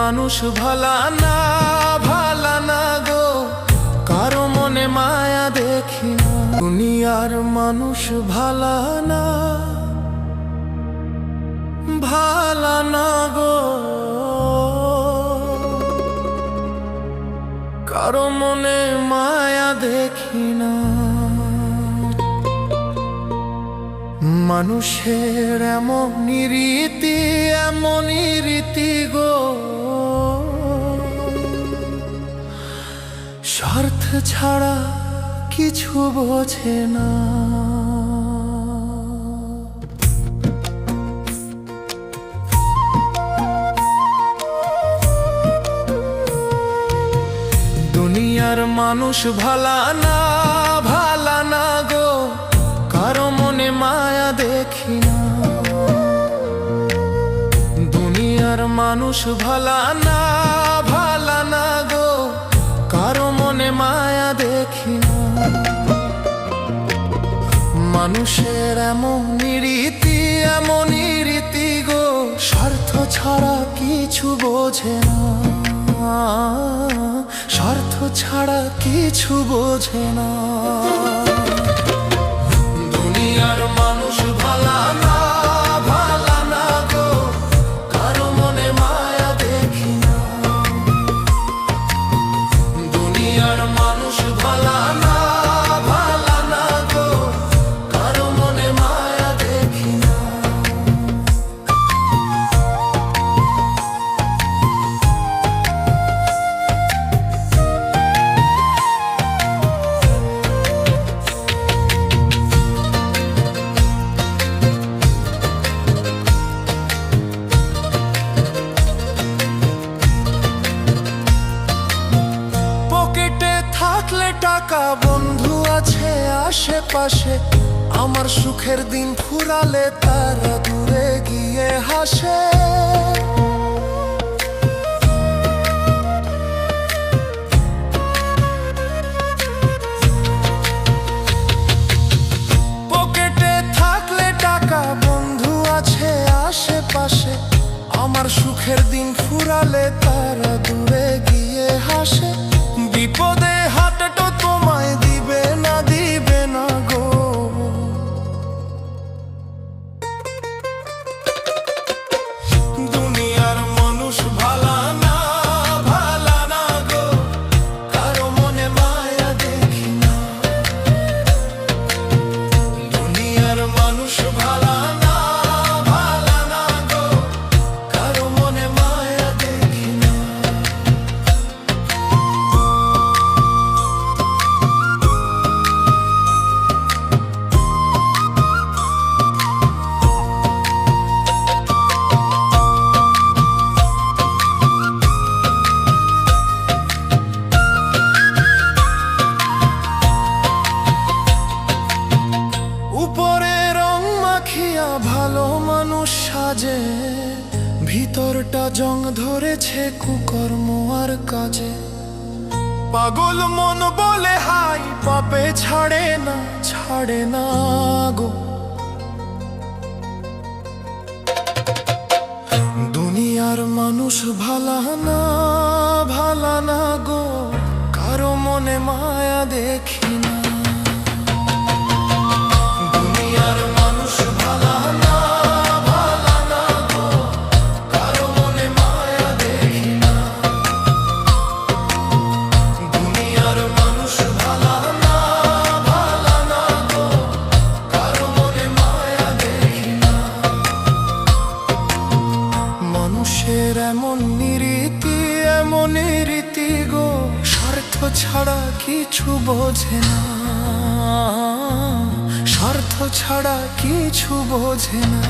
মানুষ ভালা না, ভালা না গো, কারো মনে মায়া দেখি না। দুনিয়ার মানুষ ভালা না, ভালা না গো, কারো মনে মায়া দেখি না। মানুষের এমনই রীতি, এমনই রীতি গো, স্বার্থ ছাড়া কিছু বোঝে না। দুনিয়ার মানুষ ভালা না, ভালা না গো, কারো মনে মায়া দেখি না। দুনিয়ার মানুষ ভালা না, ভালা না গো, কারো মনে মায়া দেখি না। মানুষের এমনই রীতি, এমনই রীতি গো, স্বার্থ ছাড়া কিছু বোঝে না, স্বার্থ ছাড়া কিছু বোঝে না। দুনিয়ার মানুষ ভালা না, ভালা না গো, কারো মনে মায়া দেখি না। দুনিয়ার মানুষ ভালা না, ভালা না গো, কারো মনে মায়া দেখি না। টাকা বন্ধু আছে আশেপাশে, আমার সুখের দিন ফুরালে তারা দূরে গিয়ে হাসে। পকেটে থাকলে টাকা বন্ধু আছে আশেপাশে, আমার সুখের দিন ফুরালে তারা দূরে গিয়ে হাসে। বিপদে হাতটা তোমায় দিবে না, দিবে না গো। দুনিয়ার মানুষ ভালা না, ভালা না গো, কারো মনে মায়া দেখি না। দুনিয়ার মানুষ ভালা না, ভালা না গো, কারো মনে মায়া দেখি না। উপরে রং মাখিয়া ভালো মানুষ সাজে, ভিতরটা জং ধরেছে কুকর্ম আর কাজে। পাগল মন বলে হাই পাপে ছাড়ে না, ছাড়ে না গো। দুনিয়ার মানুষ ভালা না, ভালা না গো, কারো মনে মায়া দেখি না। দুনিয়ার মানুষ ভালা না, ভালা না গো, কারো মনে মায়া দেখি না। দুনিয়ার মানুষ ভালা না, ভালা না গো, কারো মনে মায়া দেখি না। মানুষের এমনই রীতি, এমনই রীতি গো, স্বার্থ ছাড়া কিছু বোঝে না, স্বার্থ ছাড়া কিছু বোঝে না।